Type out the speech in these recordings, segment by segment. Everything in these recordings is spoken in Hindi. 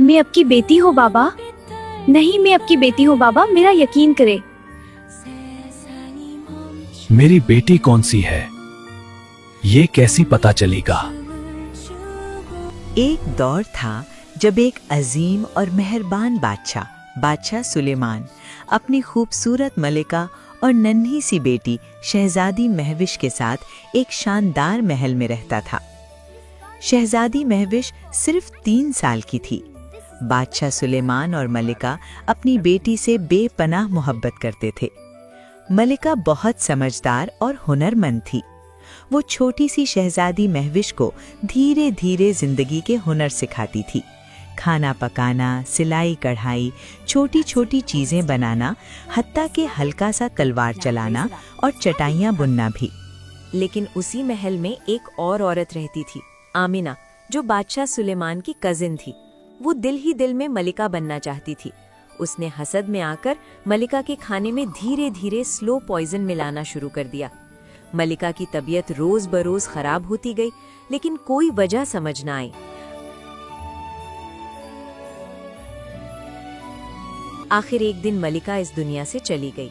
मैं आपकी बेटी हूँ बाबा। नहीं, मैं आपकी बेटी हूँ बाबा, मेरा यकीन करे। मेरी बेटी कौन सी है, ये कैसी पता चलेगा? एक दौर था जब एक अजीम और मेहरबान बादशाह सुलेमान अपनी खूबसूरत मलिका और नन्ही सी बेटी शहजादी महविश के साथ एक शानदार महल में रहता था। शहजादी महविश सिर्फ 3 साल की थी। बादशाह सुलेमान और मलिका अपनी बेटी से बेपनाह मोहब्बत करते थे। मलिका बहुत समझदार और हुनरमंद थी। वो छोटी सी शहजादी महविश को धीरे धीरे जिंदगी के हुनर सिखाती थी। खाना पकाना, सिलाई कढ़ाई, छोटी छोटी चीजें बनाना, हत्ता के हल्का सा तलवार चलाना और चटाइयाँ बुनना भी। लेकिन उसी महल में एक और औरत रहती थी, आमिना, जो बादशाह सुलेमान की कजिन थी। वो दिल ही दिल में मलिका बनना चाहती थी। उसने हसद में आकर मलिका के खाने में धीरे धीरे स्लो पॉइजन मिलाना शुरू कर दिया। मलिका की तबीयत रोज बरोज खराब होती गई, लेकिन कोई वजह समझ न आई। आखिर एक दिन मलिका इस दुनिया से चली गई।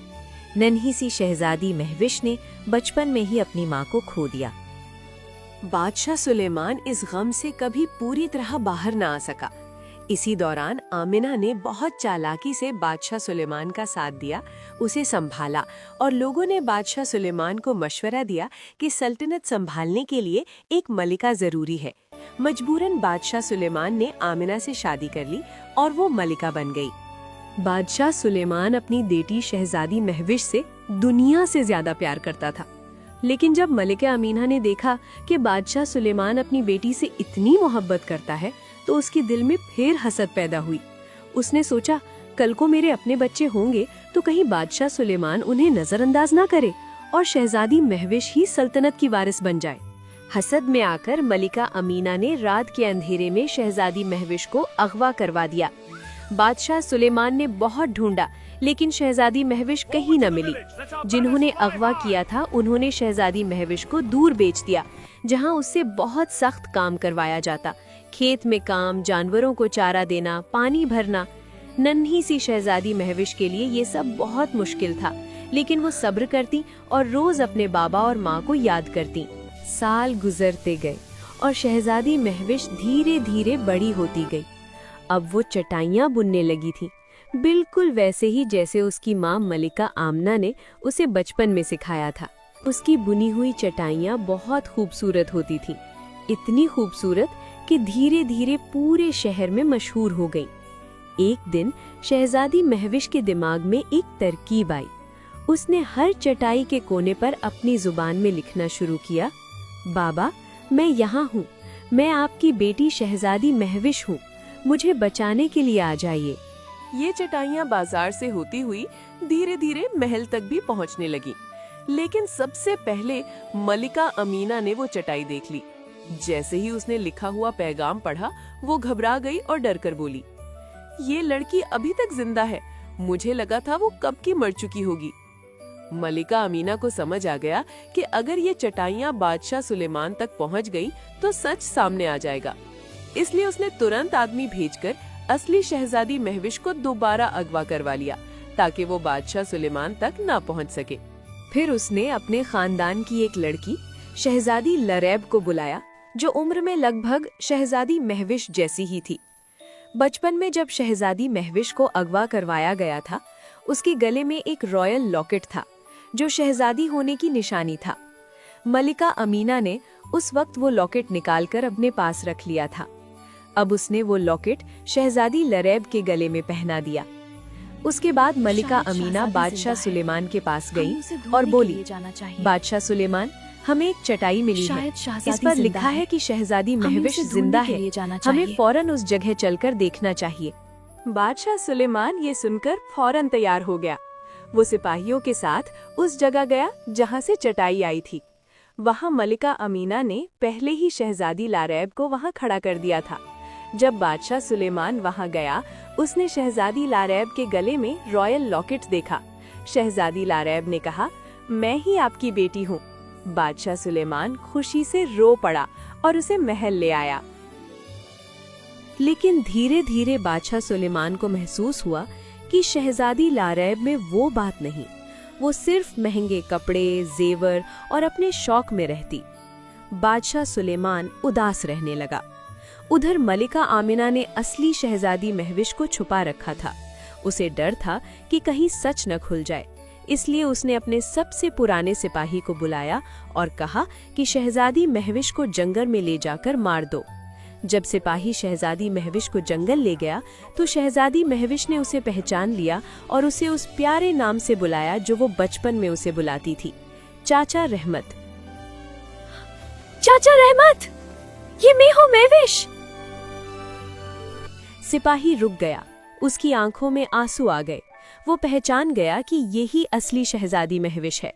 नन्ही सी शहजादी महविश ने बचपन में ही अपनी माँ को खो दिया। बादशाह सुलेमान इस गम से कभी पूरी तरह बाहर न आ सका। इसी दौरान आमिना ने बहुत चालाकी से बादशाह सुलेमान का साथ दिया, उसे संभाला और लोगों ने बादशाह सुलेमान को मशवरा दिया कि सल्तनत संभालने के लिए एक मलिका जरूरी है। मजबूरन बादशाह सुलेमान ने आमिना से शादी कर ली और वो मलिका बन गई। बादशाह सुलेमान अपनी बेटी शहजादी महविश से दुनिया से ज्यादा प्यार करता था। लेकिन जब मलिका अमीना ने देखा कि बादशाह सुलेमान अपनी बेटी से इतनी मोहब्बत करता है, तो उसके दिल में फिर हसद पैदा हुई। उसने सोचा, कल को मेरे अपने बच्चे होंगे तो कहीं बादशाह सुलेमान उन्हें नजरअंदाज ना करे और शहजादी महविश ही सल्तनत की वारिस बन जाए। हसद में आकर मलिका अमीना ने रात के अंधेरे में शहजादी महविश को अगवा करवा दिया। बादशाह सुलेमान ने बहुत ढूंढा, लेकिन शहजादी महविश कहीं न मिली। जिन्होंने अगवा किया था उन्होंने शहजादी महविश को दूर बेच दिया, जहां उससे बहुत सख्त काम करवाया जाता। खेत में काम, जानवरों को चारा देना, पानी भरना। नन्ही सी शहजादी महविश के लिए ये सब बहुत मुश्किल था, लेकिन वो सब्र करती और रोज अपने बाबा और माँ को याद करती। साल गुजरते गए और शहजादी महविश धीरे धीरे बड़ी होती गई। अब वो चटाइयाँ बुनने लगी थी, बिल्कुल वैसे ही जैसे उसकी माँ मलिका आमना ने उसे बचपन में सिखाया था। उसकी बुनी हुई चटाइयाँ बहुत खूबसूरत होती थीं, इतनी खूबसूरत कि धीरे धीरे पूरे शहर में मशहूर हो गई। एक दिन शहजादी महविश के दिमाग में एक तरकीब आई। उसने हर चटाई के कोने पर अपनी जुबान में लिखना शुरू किया, बाबा, मैं यहाँ हूँ, मैं आपकी बेटी शहजादी महविश हूँ, मुझे बचाने के लिए आ जाइए। ये चटाइयाँ बाजार से होती हुई धीरे धीरे महल तक भी पहुँचने लगी। लेकिन सबसे पहले मलिका अमीना ने वो चटाई देख ली। जैसे ही उसने लिखा हुआ पैगाम पढ़ा, वो घबरा गई और डर कर बोली, ये लड़की अभी तक जिंदा है, मुझे लगा था वो कब की मर चुकी होगी। मलिका अमीना को समझ आ गया कि अगर ये चटाइयाँ बादशाह सुलेमान तक पहुँच गई तो सच सामने आ जाएगा। इसलिए उसने तुरंत आदमी भेजकर असली शहजादी महविश को दोबारा अगवा करवा लिया, ताकि वो बादशाह सुलेमान तक ना पहुँच सके। फिर उसने अपने खानदान की एक लड़की शहजादी लरेब को बुलाया, जो उम्र में लगभग शहजादी महविश जैसी ही थी। बचपन में जब शहजादी महविश को अगवा करवाया गया था, उसके गले में एक रॉयल लॉकेट था, जो शहजादी होने की निशानी था। मलिका अमीना ने उस वक्त वो लॉकेट निकालकर अपने पास रख लिया था। अब उसने वो लॉकेट शहजादी लरेब के गले में पहना दिया। उसके बाद मलिका अमीना बादशाह सुलेमान के पास गई और बोली, बादशाह सुलेमान, हमें एक चटाई मिली है, इस पर लिखा है कि शहजादी महविश जिंदा है, हमें फौरन उस जगह चलकर देखना चाहिए। बादशाह सुलेमान ये सुनकर फौरन तैयार हो गया। वो सिपाहियों के साथ उस जगह गया जहाँ से चटाई आई थी। वहाँ मलिका अमीना ने पहले ही शहजादी लारेब को वहाँ खड़ा कर दिया था। जब बादशाह सुलेमान वहाँ गया, उसने शहजादी लारेब के गले में रॉयल लॉकेट देखा। शहजादी लारेब ने कहा, मैं ही आपकी बेटी हूँ। बादशाह सुलेमान खुशी से रो पड़ा और उसे महल ले आया। लेकिन धीरे धीरे बादशाह सुलेमान को महसूस हुआ कि शहजादी लारैब में वो बात नहीं। वो सिर्फ महंगे कपड़े, जेवर और अपने शौक में रहती। बादशाह सुलेमान उदास रहने लगा। उधर मलिका आमिना ने असली शहजादी महविश को छुपा रखा था। उसे डर था कि कहीं सच न खुल जाए, इसलिए उसने अपने सबसे पुराने सिपाही को बुलाया और कहा कि शहजादी महविश को जंगल में ले जाकर मार दो। जब सिपाही शहजादी महविश को जंगल ले गया तो शहजादी महविश ने उसे पहचान लिया और उसे उस प्यारे नाम से बुलाया जो वो बचपन में उसे बुलाती थी, चाचा रहमत। चाचा रहमत, ये मैं हूँ महविश। सिपाही रुक गया, उसकी आंखों में आंसू आ गए। वो पहचान गया कि यही असली शहजादी महविश है।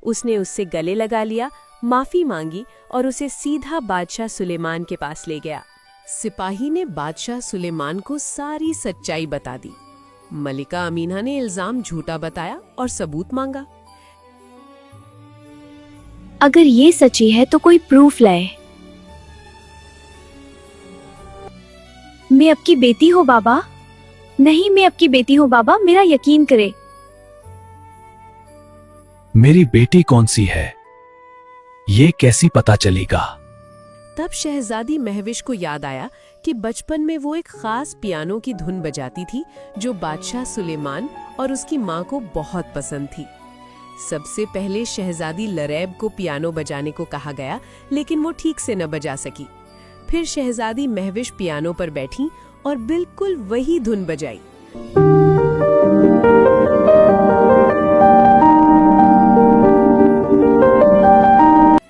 उसने उससे गले लगा लिया, माफी मांगी और उसे सीधा बादशाह सुलेमान के पास ले गया। सिपाही ने बादशाह सुलेमान को सारी सच्चाई बता दी। मलिका अमीना ने इल्जाम झूठा बताया और सबूत मांगा। अगर ये सच्ची है तो कोई प्रूफ लाए। मैं आपकी बेटी हूँ बाबा। नहीं, मैं आपकी बेटी हूँ बाबा, मेरा यकीन करे। मेरी बेटी कौन सी है, ये कैसी पता चलेगा? तब शहजादी महविश को याद आया कि बचपन में वो एक खास पियानो की धुन बजाती थी जो बादशाह सुलेमान और उसकी माँ को बहुत पसंद थी। सबसे पहले शहजादी लरैब को पियानो बजाने को कहा गया, लेकिन वो ठीक से न बजा सकी। फिर शहजादी महविश पियानो पर बैठी और बिल्कुल वही धुन बजाई।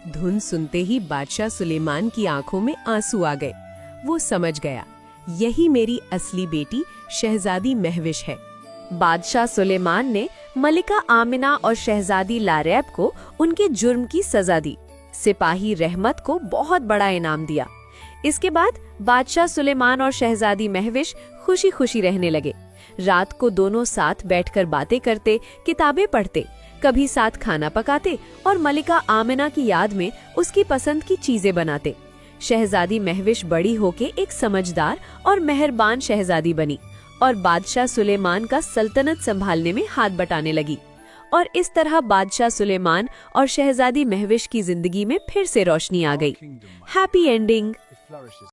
धुन सुनते ही बादशाह सुलेमान की आंखों में आंसू आ गए। वो समझ गया, यही मेरी असली बेटी शहजादी महविश है। बादशाह सुलेमान ने मलिका आमिना और शहजादी लारैब को उनके जुर्म की सजा दी। सिपाही रहमत को बहुत बड़ा इनाम दिया। इसके बाद बादशाह सुलेमान और शहजादी महविश खुशी खुशी रहने लगे। रात को दोनों साथ बैठकर बातें करते, किताबें पढ़ते, कभी साथ खाना पकाते और मलिका आमिना की याद में उसकी पसंद की चीजें बनाते। शहजादी महविश बड़ी होके एक समझदार और मेहरबान शहजादी बनी और बादशाह सुलेमान का सल्तनत संभालने में हाथ बटाने लगी। और इस तरह बादशाह सुलेमान और शहजादी महविश की जिंदगी में फिर से रोशनी आ गई। Happy ending.